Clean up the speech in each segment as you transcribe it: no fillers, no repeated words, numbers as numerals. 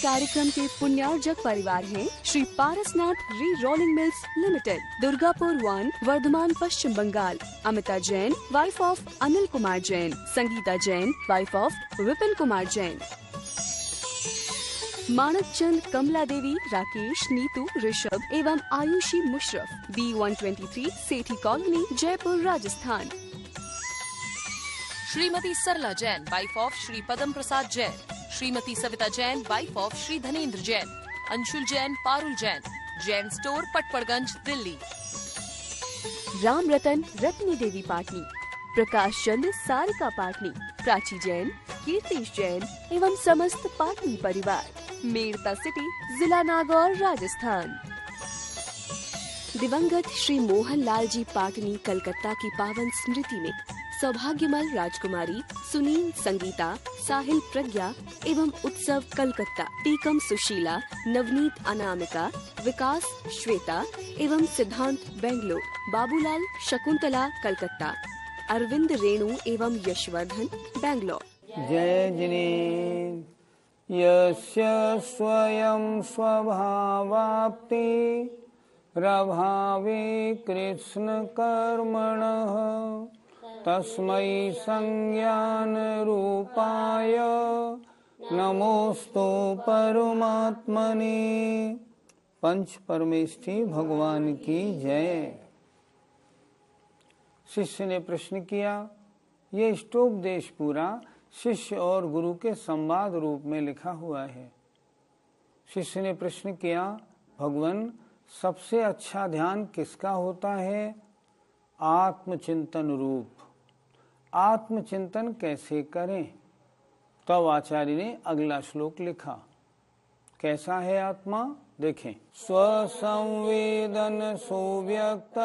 कार्यक्रम के पुण्यार्जक परिवार हैं Shri Parasnath re rolling mills limited, Durgapur 1, Vardhaman, Paschim Bangal. Amita Jain, wife of Anil Kumar Jain. Sangita Jain, wife of Vipin Kumar Jain. Manak Chand, Kamla Devi, Rakesh, Neetu, Rishabh एवं Ayushi Musharraf, B123, Sethi colony, Jaipur, Rajasthan. Shrimati Sarla Jain, wife of Shri Padam Prasad Jain. Shrimati Savita Jain, wife of Shri Dhanendra Jain. Anshul Jain, Parul Jain, Jain store, Patparganj, Delhi. Ram Ratan, Ratni देवी पाटनी। प्रकाश चंद्र, सारिका पाटनी। प्राची जैन, कीर्तिश जैन एवं समस्त पाटनी परिवार, मेड़ता सिटी, जिला नागौर, राजस्थान। दिवंगत श्री मोहन लाल जी पाटनी कलकत्ता की पावन स्मृति में सौभाग्यमल राजकुमारी सुनील, संगीता, साहिल, प्रज्ञा एवं उत्सव कलकत्ता, टीकम सुशीला, नवनीत, अनामिका, विकास, श्वेता एवं सिद्धांत बेंगलोर, बाबूलाल, शकुंतला, कलकत्ता, अरविंद, रेणु एवं यशवर्धन, बेंगलोर। जय जिनेन्द्र यस्य स्वयं स्वभावाप्ति प्रभावे कृष्ण कर्मणः तस्मै संज्ञान रूपाय नमोस्तु परमात्मने। पंच परमेष्ठी भगवान की जय। शिष्य ने प्रश्न किया। ये इष्टोपदेश पूरा शिष्य और गुरु के संवाद रूप में लिखा हुआ है। शिष्य ने प्रश्न किया, भगवान सबसे अच्छा ध्यान किसका होता है? आत्मचिंतन रूप। आत्मचिंतन कैसे करें? तब आचार्य ने अगला श्लोक लिखा। कैसा है आत्मा? देखें। स्वसंवेदन सुव्यक्त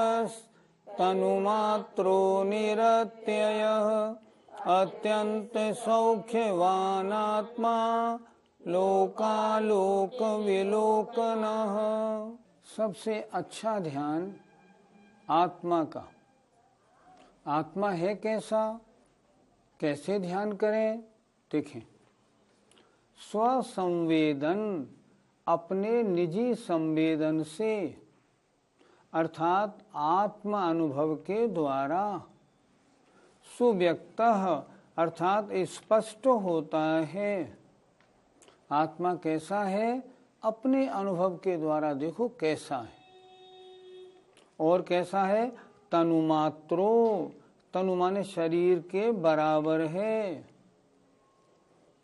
तनुमात्रो निरत्ययः अत्यंत सौख्यवान आत्मा लोकालोक विलोकनः। सबसे अच्छा ध्यान आत्मा का। आत्मा है कैसा? कैसे ध्यान करें? देखें। स्वसंवेदन, अपने निजी संवेदन से, अर्थात आत्म अनुभव के द्वारा। सुव्यक्तः, अर्थात स्पष्ट होता है। आत्मा कैसा है? अपने अनुभव के द्वारा देखो कैसा है। और कैसा है? तनुमात्रो, तनु माने शरीर के बराबर है।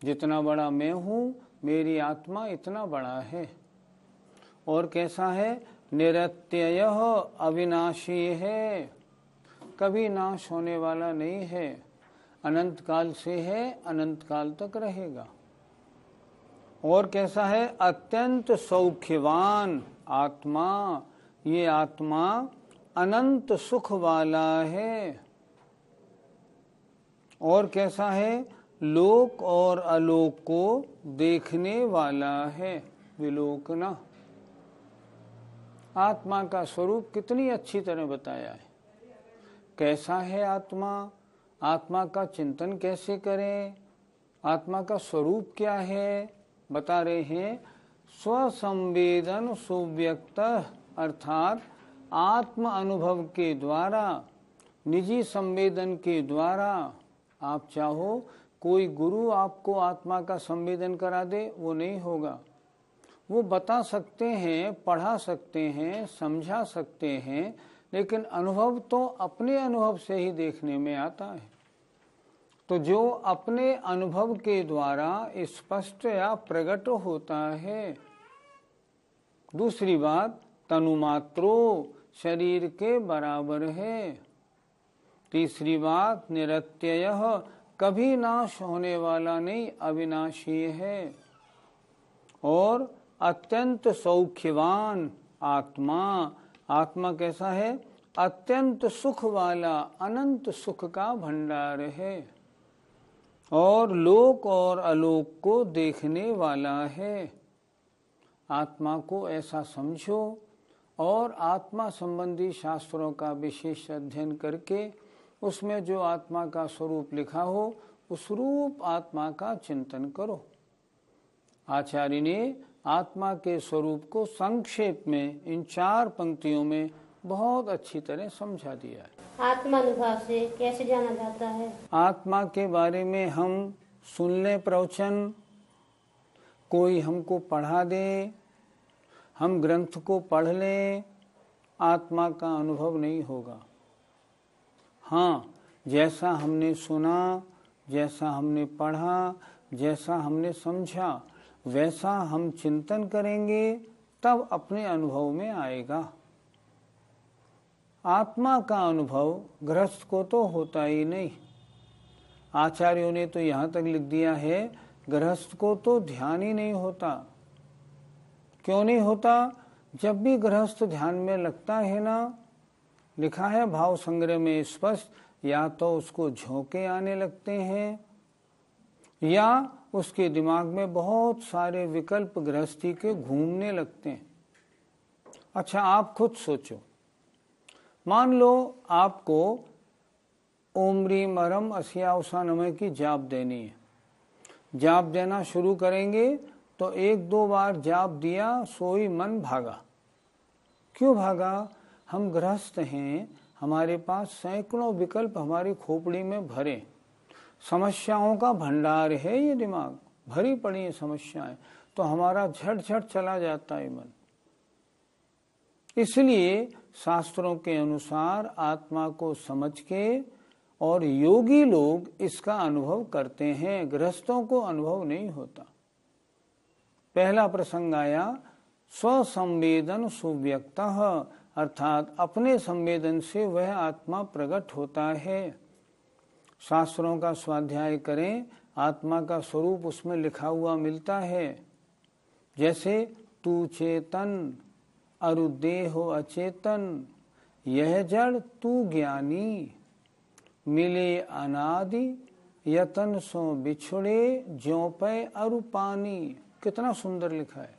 जितना बड़ा मैं हूँ, मेरी आत्मा इतना बड़ा है। और कैसा है? निरत्ययः, अविनाशी है, कभी नाश होने वाला नहीं है। अनंत काल से है, अनंत काल तक रहेगा। और कैसा है? अत्यंत सौख्यवान आत्मा। ये आत्मा अनंत सुख वाला है। और कैसा है? लोक और अलोक को देखने वाला है। विलोकना। आत्मा का स्वरूप कितनी अच्छी तरह बताया है। कैसा है आत्मा? आत्मा का चिंतन कैसे करें? आत्मा का स्वरूप क्या है? बता रहे हैं। स्वसंवेदन सुव्यक्त, अर्थात आत्म अनुभव के द्वारा, निजी संवेदन के द्वारा। आप चाहो कोई गुरु आपको आत्मा का संवेदन करा दे, वो नहीं होगा। वो बता सकते हैं, पढ़ा सकते हैं, समझा सकते हैं, लेकिन अनुभव तो अपने अनुभव से ही देखने में आता है। तो जो अपने अनुभव के द्वारा स्पष्ट या प्रकट होता है। दूसरी बात, तनुमात्रो, शरीर के बराबर है। तीसरी बात, निरत्ययः, कभी नाश होने वाला नहीं, अविनाशी है। और अत्यंत सौख्यवान आत्मा। आत्मा कैसा है? अत्यंत सुख वाला, अनंत सुख का भंडार है। और लोक और अलोक को देखने वाला है। आत्मा को ऐसा समझो और आत्मा संबंधी शास्त्रों का विशेष अध्ययन करके उसमें जो आत्मा का स्वरूप लिखा हो, उस रूप आत्मा का चिंतन करो। आचार्य ने आत्मा के स्वरूप को संक्षेप में इन 4 पंक्तियों में बहुत अच्छी तरह समझा दिया है। आत्मानुभव से कैसे जाना जाता है? आत्मा के बारे में हम सुन लें प्रवचन, कोई हमको पढ़ा दे, हम ग्रंथ को पढ़ लें, आत्मा का अनुभव नहीं होगा। हाँ, जैसा हमने सुना, जैसा हमने पढ़ा, जैसा हमने समझा, वैसा हम चिंतन करेंगे तब अपने अनुभव में आएगा। आत्मा का अनुभव गृहस्थ को तो होता ही नहीं। आचार्यों ने तो यहाँ तक लिख दिया है, गृहस्थ को तो ध्यान ही नहीं होता। क्यों नहीं होता? जब भी गृहस्थ ध्यान में लगता है ना, लिखा है भाव संग्रह में स्पष्ट, या तो उसको झोंके आने लगते हैं या उसके दिमाग में बहुत सारे विकल्प गृहस्थी के घूमने लगते हैं। अच्छा, आप खुद सोचो, मान लो आपको ओम ह्रीम अरम अस्या उषा नमः की जाप देनी है। जाप देना शुरू करेंगे तो 1-2 बार जाप दिया, सोई मन भागा। क्यों भागा? हम गृहस्थ हैं, हमारे पास सैकड़ों विकल्प हमारी खोपड़ी में भरे, समस्याओं का भंडार है ये दिमाग, भरी पड़ी है समस्याएं, तो हमारा झट झट चला जाता है मन। इसलिए शास्त्रों के अनुसार आत्मा को समझ के और योगी लोग इसका अनुभव करते हैं, गृहस्थों को अनुभव नहीं होता। पहला प्रसंग आया स्वसंवेदन सुव्यक्तः, अर्थात अपने संवेदन से वह आत्मा प्रकट होता है। शास्त्रों का स्वाध्याय करें, आत्मा का स्वरूप उसमें लिखा हुआ मिलता है। जैसे तू चेतन अरुदेहो अचेतन, यह जड़ तू ज्ञानी, मिले अनादि यतन सो बिछुड़े ज्यों पे अरुपानी। कितना सुंदर लिखा है।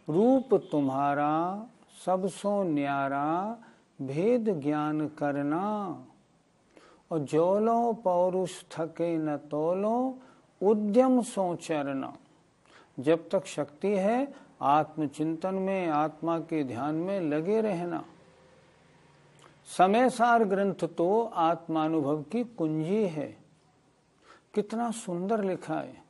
रूप तुम्हारा सब सो न्यारा, भेद ज्ञान करना, और जोलो पौरुष थके न तोलो, उद्यम सो चरना। जब तक शक्ति है आत्मचिंतन में, आत्मा के ध्यान में लगे रहना। समय सार ग्रंथ तो आत्मानुभव की कुंजी है। कितना सुंदर लिखा है।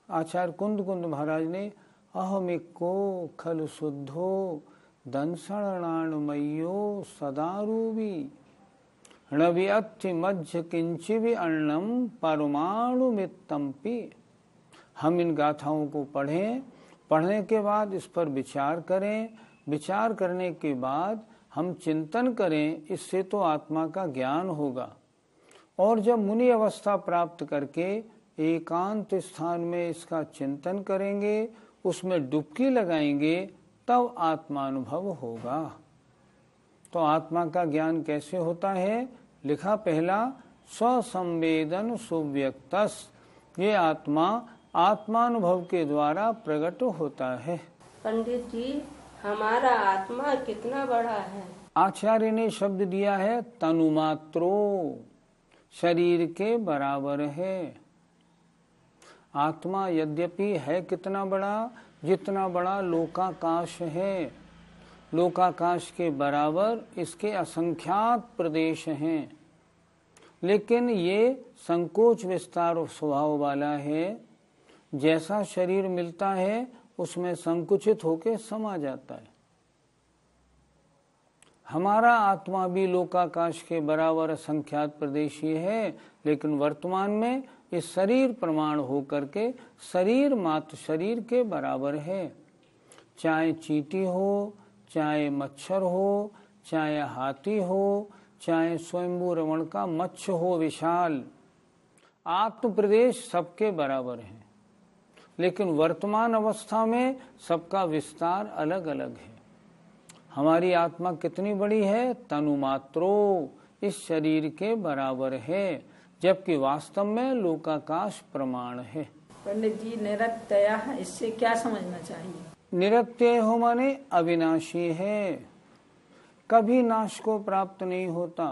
आचार्य कुंद महाराज ने अहमिको खल शुद्धो दंसणाणमयो सदारूपी, णव्यत्ति मध्य किंचिवि अन्नम परमाणु मित्तम्पि। हम इन गाथाओं को पढ़ें, पढ़ने के बाद इस पर विचार करें, विचार करने के बाद हम चिंतन करें, इससे तो आत्मा का ज्ञान होगा। और जब मुनि अवस्था प्राप्त करके एकांत स्थान में इसका चिंतन करेंगे, उसमें डुबकी लगाएंगे, तब आत्मानुभव होगा। तो आत्मा का ज्ञान कैसे होता है? लिखा पहला स्वसंवेदन सुव्यक्तस, ये आत्मा आत्मानुभव के द्वारा प्रकट होता है। पंडित जी, हमारा आत्मा कितना बड़ा है? आचार्य ने शब्द दिया है तनुमात्रो, शरीर के बराबर है। आत्मा यद्यपि है कितना बड़ा? जितना बड़ा लोकाकाश है। लोकाकाश के बराबर इसके असंख्यात प्रदेश हैं, लेकिन ये संकोच विस्तार स्वभाव वाला है। जैसा शरीर मिलता है उसमें संकुचित होकर समा जाता है। हमारा आत्मा भी लोकाकाश के बराबर असंख्यात प्रदेशी है, लेकिन वर्तमान में इस शरीर प्रमाण होकर के शरीर मात्र शरीर के बराबर है। चाहे चींटी हो, चाहे मच्छर हो, चाहे हाथी हो, चाहे स्वयंभू रमण का मत्स्य हो विशाल, आत्म प्रदेश सबके बराबर है। लेकिन वर्तमान अवस्था में सबका विस्तार अलग अलग है। हमारी आत्मा कितनी बड़ी है? तनुमात्रो, इस शरीर के बराबर है, जबकि वास्तव में लोकाकाश प्रमाण है। पंडित जी, निरत्यय इससे क्या समझना चाहिए? निरत्यय हो माने अविनाशी है, कभी नाश को प्राप्त नहीं होता।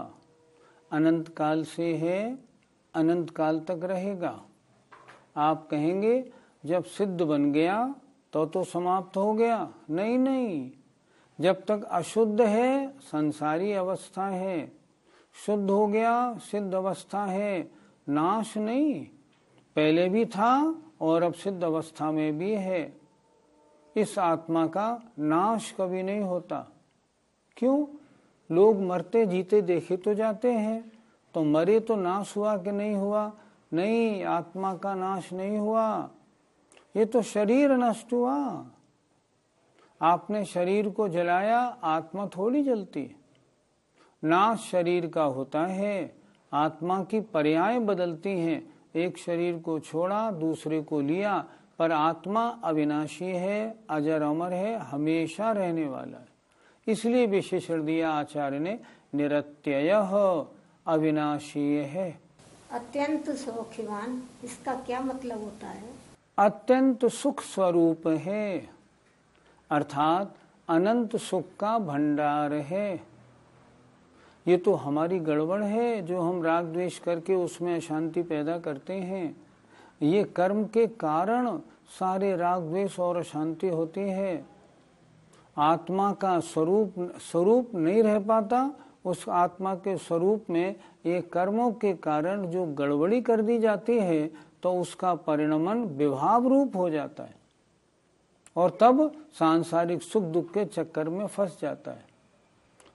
अनंत काल से है, अनंत काल तक रहेगा। आप कहेंगे जब सिद्ध बन गया तो समाप्त हो गया? नहीं नहीं, जब तक अशुद्ध है संसारी अवस्था है, शुद्ध हो गया सिद्ध अवस्था है, नाश नहीं, पहले भी था और अब सिद्ध अवस्था में भी है। इस आत्मा का नाश कभी नहीं होता। क्यों? लोग मरते जीते देखे तो जाते हैं, तो मरे तो नाश हुआ कि नहीं हुआ? नहीं, आत्मा का नाश नहीं हुआ, ये तो शरीर नष्ट हुआ। आपने शरीर को जलाया, आत्मा थोड़ी जलती। नाश शरीर का होता है, आत्मा की पर्याय बदलती हैं। एक शरीर को छोड़ा दूसरे को लिया, पर आत्मा अविनाशी है, अजर अमर है, हमेशा रहने वाला है। इसलिए विशेषण दिया आचार्य ने, निरत्ययः अविनाशी है। अत्यंत सौख्यवान, इसका क्या मतलब होता है? अत्यंत सुख स्वरूप है, अर्थात अनंत सुख का भंडार है। ये तो हमारी गड़बड़ है जो हम राग द्वेष करके उसमें अशांति पैदा करते हैं। ये कर्म के कारण सारे राग द्वेष और अशांति होती है। आत्मा का स्वरूप नहीं रह पाता, उस आत्मा के स्वरूप में ये कर्मों के कारण जो गड़बड़ी कर दी जाती है तो उसका परिणमन विभाव रूप हो जाता है और तब सांसारिक सुख दुख के चक्कर में फंस जाता है।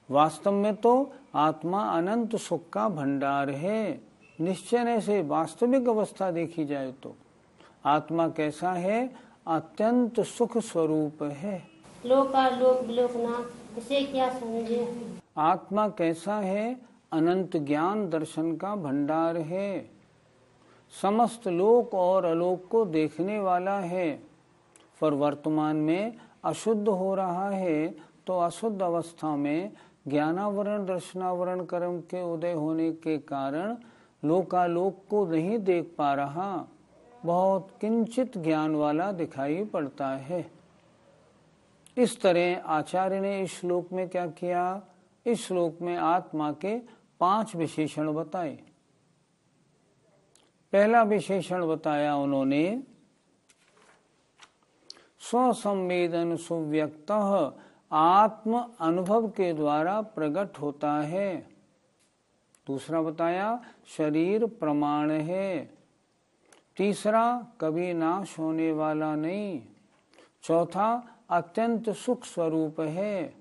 वास्तव में तो आत्मा अनंत सुख का भंडार है। निश्चय से वास्तविक अवस्था देखी जाए तो आत्मा कैसा है? अत्यंत सुख स्वरूप है। लोकालोक विलोकनाथ, इसे क्या समझे? आत्मा कैसा है? अनंत ज्ञान दर्शन का भंडार है, समस्त लोक और अलोक को देखने वाला है। पर वर्तमान में अशुद्ध हो रहा है तो अशुद्ध अवस्था में ज्ञानावरण दर्शनावरण कर्म के उदय होने के कारण लोकालोक को नहीं देख पा रहा, बहुत किंचित ज्ञान वाला दिखाई पड़ता है। इस तरह आचार्य ने इस श्लोक में क्या किया? इस श्लोक में आत्मा के 5 विशेषण बताए। पहला विशेषण बताया उन्होंने, स्वसंवेदन सुव्यक्त, आत्म अनुभव के द्वारा प्रकट होता है। दूसरा बताया शरीर प्रमाण है। तीसरा कभी नाश होने वाला नहीं। चौथा अत्यंत सुख स्वरूप है।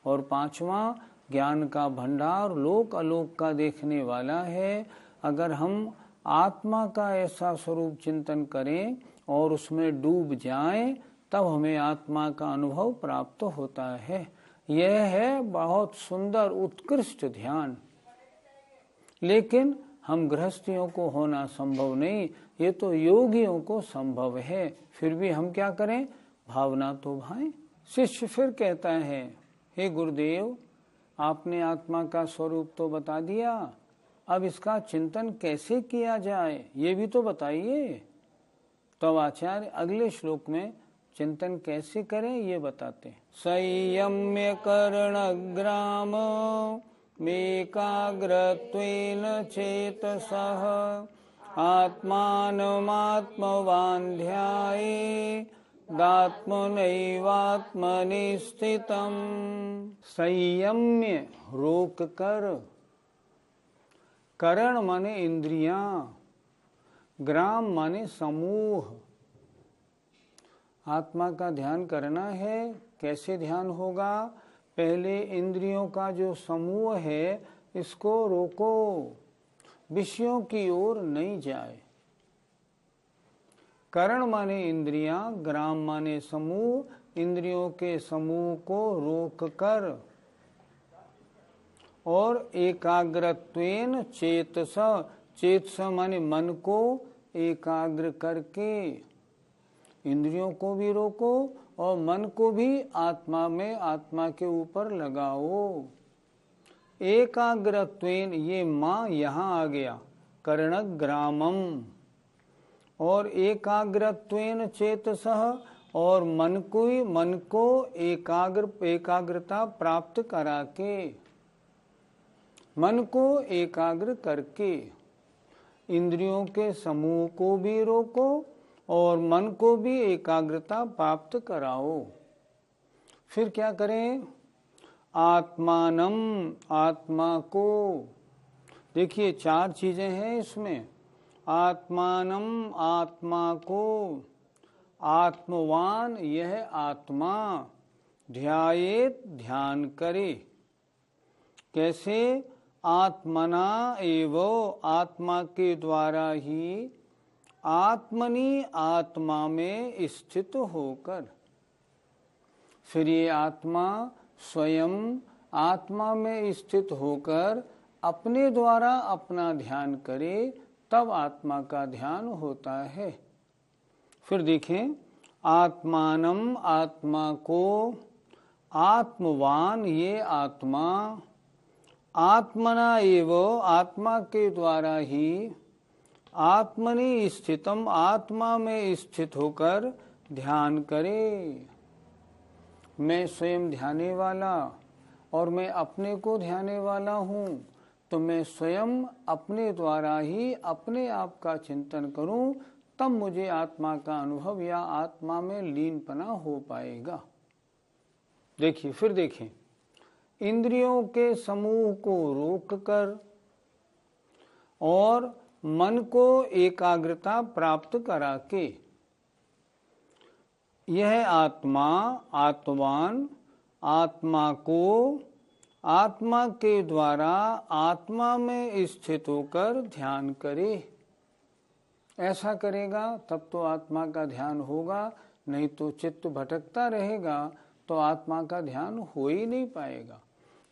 और पांचवा ज्ञान का भंडार लोक अलोक का देखने वाला है। अगर हम आत्मा का ऐसा स्वरूप चिंतन करें और उसमें डूब जाएं, तब हमें आत्मा का अनुभव प्राप्त होता है। यह है बहुत सुंदर उत्कृष्ट ध्यान। लेकिन हम गृहस्थियों को होना संभव नहीं, ये तो योगियों को संभव है। फिर भी हम क्या करें? भावना तो भाएं। शिष्य फिर कहता है, हे गुरुदेव, आपने आत्मा का स्वरूप तो बता दिया, अब इसका चिंतन कैसे किया जाए ये भी तो बताइए। तो आचार्य अगले श्लोक में चिंतन कैसे करें ये बताते हैं। संयम्य कर्णग्राम मेकाग्रत्वेन चेतसः आत्मानमात्मवान् ध्यायेदात्मनैवात्मनि स्थितम्। संयम्य रोक कर, करण माने इंद्रियां, ग्राम माने समूह। आत्मा का ध्यान करना है। कैसे ध्यान होगा? पहले इंद्रियों का जो समूह है इसको रोको, विषयों की ओर नहीं जाए। करण माने इंद्रियां, ग्राम माने समूह। इंद्रियों के समूह को रोक कर और एकाग्रत्वेन चेतस, चेतस माने मन को एकाग्र करके इंद्रियों को भी रोको और मन को भी आत्मा में, आत्मा के ऊपर लगाओ। एकाग्रत्वेन, ये माँ यहाँ आ गया, कर्णग्रामम। और एकाग्रत्वेन चेतसः, और मन को एकाग्रता प्राप्त करा के, मन को एकाग्र करके इंद्रियों के समूह को भी रोको और मन को भी एकाग्रता प्राप्त कराओ। फिर क्या करें? आत्मानम, आत्मा को। देखिए 4 चीजें हैं इसमें। आत्मानम, आत्मा को। आत्मवान, यह आत्मा। ध्यायेत, ध्यान करे। कैसे? आत्मना एव, आत्मा के द्वारा ही। आत्मनि, आत्मा में स्थित होकर। फिर ये आत्मा स्वयं आत्मा में स्थित होकर अपने द्वारा अपना ध्यान करे, तब आत्मा का ध्यान होता है। फिर देखें, आत्मानम, आत्मा को। आत्मवान, ये आत्मा। आत्मना एव, आत्मा के द्वारा ही। आत्मनि स्थितम, आत्मा में स्थित होकर ध्यान करे। मैं स्वयं ध्याने वाला और मैं अपने को ध्याने वाला हूँ, तो मैं स्वयं अपने द्वारा ही अपने आप का चिंतन करूं, तब मुझे आत्मा का अनुभव या आत्मा में लीनपना हो पाएगा। देखिए, फिर देखें, इंद्रियों के समूह को रोककर और मन को एकाग्रता प्राप्त करा के यह आत्मा, आत्मान, आत्मा को आत्मा के द्वारा आत्मा में स्थित होकर ध्यान करे। ऐसा करेगा तब तो आत्मा का ध्यान होगा, नहीं तो चित्त भटकता रहेगा तो आत्मा का ध्यान हो ही नहीं पाएगा।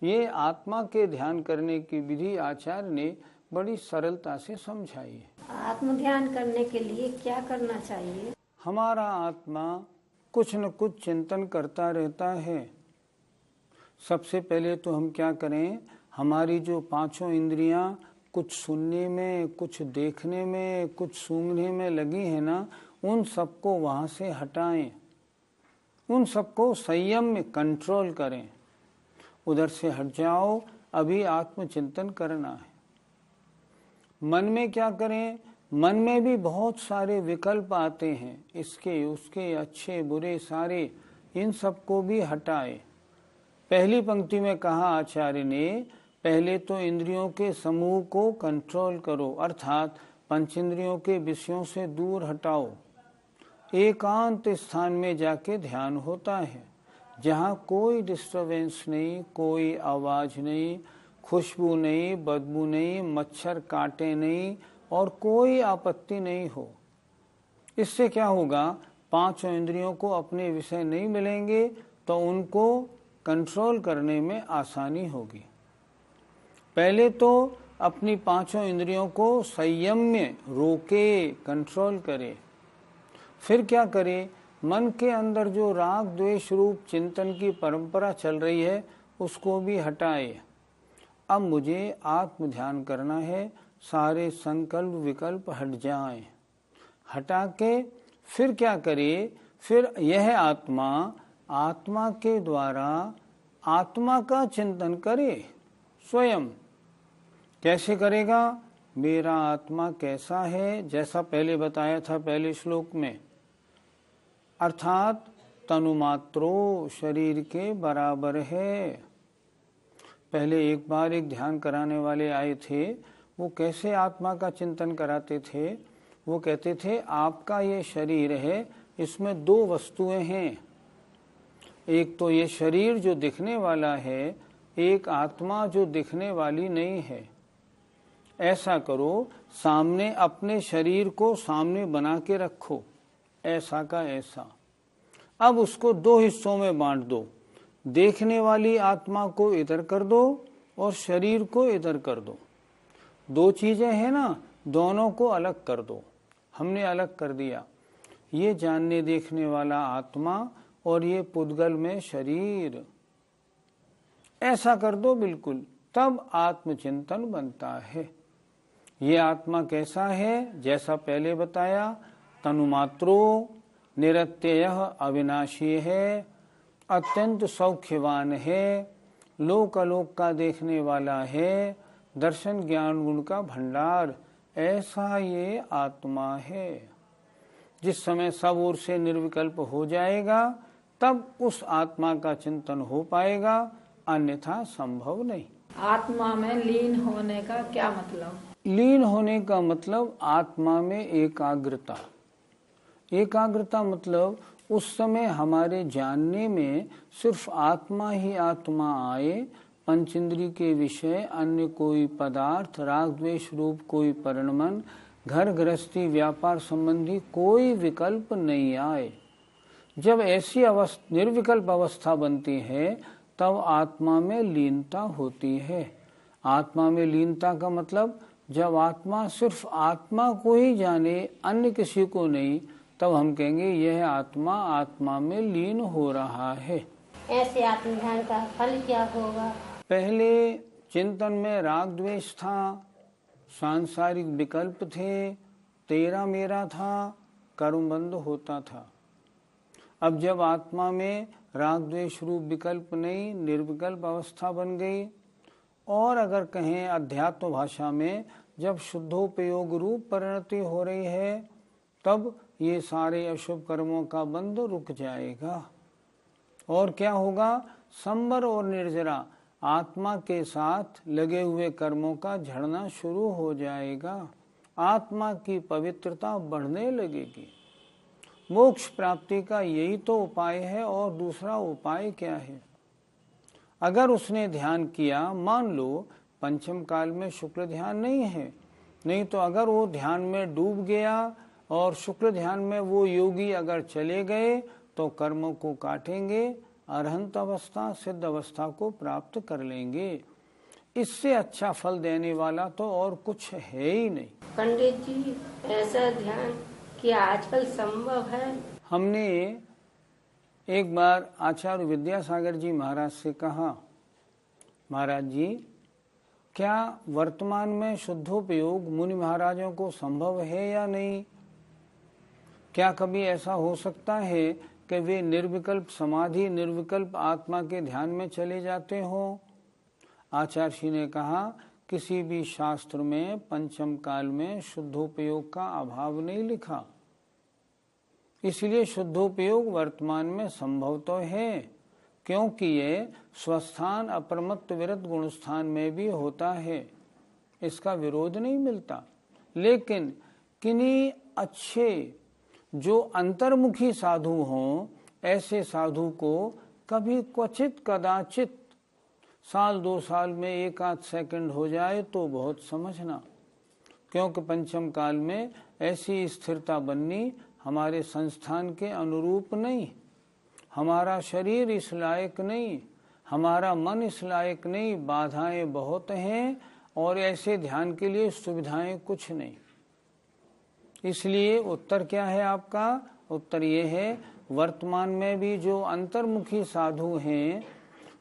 ये आत्मा के ध्यान करने की विधि आचार्य ने बड़ी सरलता से समझाई है। आत्म ध्यान करने के लिए क्या करना चाहिए? हमारा आत्मा कुछ न कुछ चिंतन करता रहता है। सबसे पहले तो हम क्या करें, हमारी जो 5 इंद्रियां कुछ सुनने में, कुछ देखने में, कुछ सूंघने में लगी है ना, उन सबको वहां से हटाएं, उन सबको संयम में कंट्रोल करें। उधर से हट जाओ, अभी आत्मचिंतन करना है। मन में क्या करें? मन में भी बहुत सारे विकल्प आते हैं, इसके उसके, अच्छे बुरे सारे, इन सबको भी हटाए। पहली पंक्ति में कहा आचार्य ने, पहले तो इंद्रियों के समूह को कंट्रोल करो, अर्थात पंचेंद्रियों के विषयों से दूर हटाओ। एकांत स्थान में जाके ध्यान होता है, जहाँ कोई डिस्टरबेंस नहीं, कोई आवाज नहीं, खुशबू नहीं, बदबू नहीं, मच्छर काटे नहीं और कोई आपत्ति नहीं हो। इससे क्या होगा? 5 इंद्रियों को अपने विषय नहीं मिलेंगे तो उनको कंट्रोल करने में आसानी होगी। पहले तो अपनी 5 इंद्रियों को संयम में रोके, कंट्रोल करे। फिर क्या करे? मन के अंदर जो राग द्वेष रूप चिंतन की परंपरा चल रही है उसको भी हटाए। अब मुझे आत्म ध्यान करना है, सारे संकल्प विकल्प हट जाएं। हटा के फिर क्या करे? फिर यह आत्मा, आत्मा के द्वारा आत्मा का चिंतन करे स्वयं। कैसे करेगा? मेरा आत्मा कैसा है, जैसा पहले बताया था पहले श्लोक में, अर्थात तनुमात्रो, शरीर के बराबर है। पहले एक बार एक ध्यान कराने वाले आए थे, वो कैसे आत्मा का चिंतन कराते थे? वो कहते थे, आपका ये शरीर है, इसमें 2 वस्तुएं हैं। एक तो ये शरीर जो दिखने वाला है, एक आत्मा जो दिखने वाली नहीं है। ऐसा करो, सामने अपने शरीर को सामने बना के रखो, ऐसा का ऐसा। अब उसको 2 हिस्सों में बांट दो, देखने वाली आत्मा को इधर कर दो और शरीर को इधर कर दो। 2 चीजें हैं ना, दोनों को अलग कर दो। हमने अलग कर दिया, ये जानने देखने वाला आत्मा और ये पुद्गल में शरीर। ऐसा कर दो बिल्कुल, तब आत्मचिंतन बनता है। ये आत्मा कैसा है? जैसा पहले बताया, तनुमात्रो, निरत्ययः, अविनाशी है, अत्यंत सौख्यवान है, लोक अलोक का देखने वाला है, दर्शन ज्ञान गुण का भंडार, ऐसा ये आत्मा है। जिस समय सब ओर से निर्विकल्प हो जाएगा तब उस आत्मा का चिंतन हो पाएगा, अन्यथा संभव नहीं। आत्मा में लीन होने का क्या मतलब? लीन होने का मतलब आत्मा में एकाग्रता। एकाग्रता मतलब उस समय हमारे जानने में सिर्फ आत्मा ही आत्मा आए, पंचेंद्रिय के विषय अन्य कोई पदार्थ, राग द्वेष रूप कोई परिणमन, घर गृहस्थी व्यापार संबंधी कोई विकल्प नहीं आए। जब ऐसी अवस्था निर्विकल्प अवस्था बनती है तब आत्मा में लीनता होती है। आत्मा में लीनता का मतलब जब आत्मा सिर्फ आत्मा को ही जाने, अन्य किसी को नहीं, तब हम कहेंगे यह आत्मा आत्मा में लीन हो रहा है। ऐसे आत्मध्यान का फल क्या होगा? पहले चिंतन में राग द्वेष था, सांसारिक विकल्प थे, तेरा मेरा था, कर्म बंध होता था। अब जब आत्मा में राग द्वेष रूप विकल्प नहीं, निर्विकल्प अवस्था बन गई, और अगर कहें अध्यात्म भाषा में जब शुद्धोपयोग रूप परिणति हो रही है, तब ये सारे अशुभ कर्मों का बंध रुक जाएगा। और क्या होगा? संबर और निर्जरा आत्मा के साथ लगे हुए कर्मों का झड़ना शुरू हो जाएगा। आत्मा की पवित्रता बढ़ने लगेगी। मोक्ष प्राप्ति का यही तो उपाय है, और दूसरा उपाय क्या है? अगर उसने ध्यान किया, मान लो पंचम काल में शुक्ल ध्यान नहीं है, नहीं तो अगर वो ध्यान में डूब गया और शुक्ल ध्यान में वो योगी अगर चले गए तो कर्मों को काटेंगे, अरहंत अवस्था सिद्ध अवस्था को प्राप्त कर लेंगे। इससे अच्छा फल देने वाला तो और कुछ है ही नहीं। पंडित जी, ऐसा ध्यान क्या आजकल संभव है? हमने एक बार आचार्य विद्यासागर जी महाराज से कहा, महाराज जी, क्या वर्तमान में शुद्धोपयोग मुनि महाराजों को संभव है या नहीं? क्या कभी ऐसा हो सकता है कि वे निर्विकल्प समाधि, निर्विकल्प आत्मा के ध्यान में चले जाते हों? आचार्य जी ने कहा, किसी भी शास्त्र में पंचम काल में शुद्धोपयोग का अभाव नहीं लिखा, इसलिए शुद्धोपयोग वर्तमान में संभव तो है, क्योंकि ये स्वस्थान अप्रमत्त विरत गुणस्थान में भी होता है, इसका विरोध नहीं मिलता। लेकिन किन्हीं अच्छे जो अंतर्मुखी साधु हों, ऐसे साधु को कभी क्वचित कदाचित साल 2 साल में 1-8 सेकंड हो जाए तो बहुत समझना, क्योंकि पंचम काल में ऐसी स्थिरता बननी हमारे संस्थान के अनुरूप नहीं, हमारा शरीर इस लायक नहीं, हमारा मन इस लायक नहीं, बाधाएं बहुत हैं और ऐसे ध्यान के लिए सुविधाएं कुछ नहीं। इसलिए उत्तर क्या है आपका? उत्तर ये है, वर्तमान में भी जो अंतर्मुखी साधु हैं,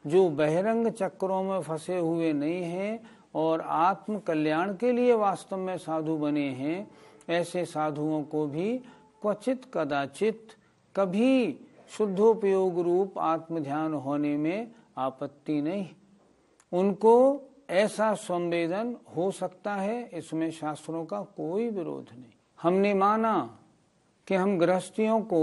जो बहिरंग चक्रों में फंसे हुए नहीं हैं और आत्म कल्याण के लिए वास्तव में साधु बने हैं, ऐसे साधुओं को भी क्वचित कदाचित कभी शुद्धोपयोग रूप आत्म ध्यान होने में आपत्ति नहीं। उनको ऐसा संवेदन हो सकता है, इसमें शास्त्रों का कोई विरोध नहीं। हमने माना कि हम गृहस्थियों को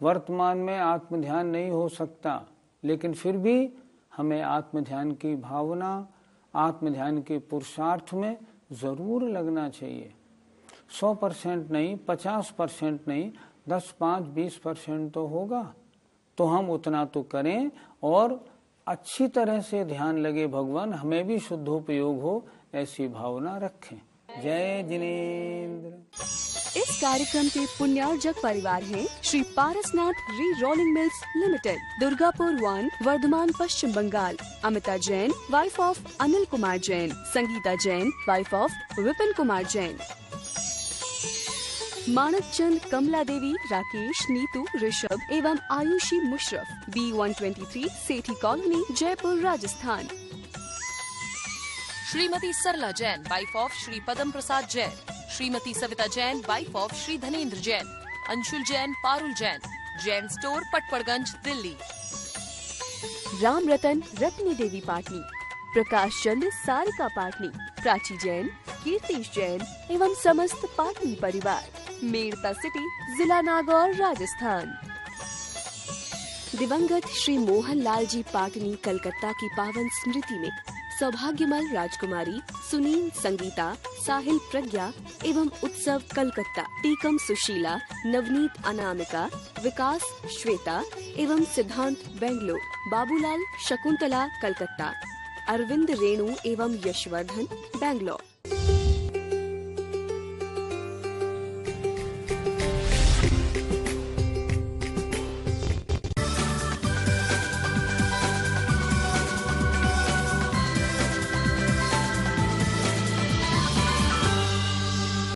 वर्तमान में आत्म ध्यान नहीं हो सकता, लेकिन फिर भी हमें आत्म ध्यान की भावना, आत्म ध्यान के पुरुषार्थ में जरूर लगना चाहिए। 100% नहीं, 50% नहीं, 10, 5, 20% तो होगा, तो हम उतना तो करें और अच्छी तरह से ध्यान लगे भगवान हमें भी शुद्धोपयोग हो, ऐसी भावना रखें। जय जिनेंद्र। इस कार्यक्रम के पुण्यार्जक परिवार हैं Shri Parasnath re rolling mills limited, Durgapur 1, Vardhaman, Paschim Bangal. Amita Jain, wife of Anil Kumar Jain. Sangita Jain, wife of Vipin Kumar Jain. Manak Chand, Kamla Devi, Rakesh, Neetu, Rishabh एवं Ayushi Musharraf, B123 Sethi colony, Jaipur, Rajasthan. Shrimati Sarla Jain, wife of Shri Padam Prasad Jain. Shrimati Savita Jain, wife of Shri Dhanendra Jain. Anshul Jain, Parul Jain, Jain store, Patparganj, Delhi. Ram Ratan, Ratni देवी पाटनी। प्रकाश चंद, सारिका पाटनी, प्राची जैन, कीर्तिश जैन एवं समस्त पाटनी परिवार। मेड़ता सिटी, जिला नागौर, राजस्थान। दिवंगत श्री मोहन लाल जी पाटनी कलकत्ता की पावन स्मृति में सौभाग्यमल राजकुमारी, सुनील संगीता, साहिल प्रज्ञा एवं उत्सव कलकत्ता, टीकम सुशीला, नवनीत अनामिका, विकास श्वेता एवं सिद्धांत बेंगलोर, बाबूलाल शकुंतला कलकत्ता, अरविंद रेणु एवं यशवर्धन बेंगलोर।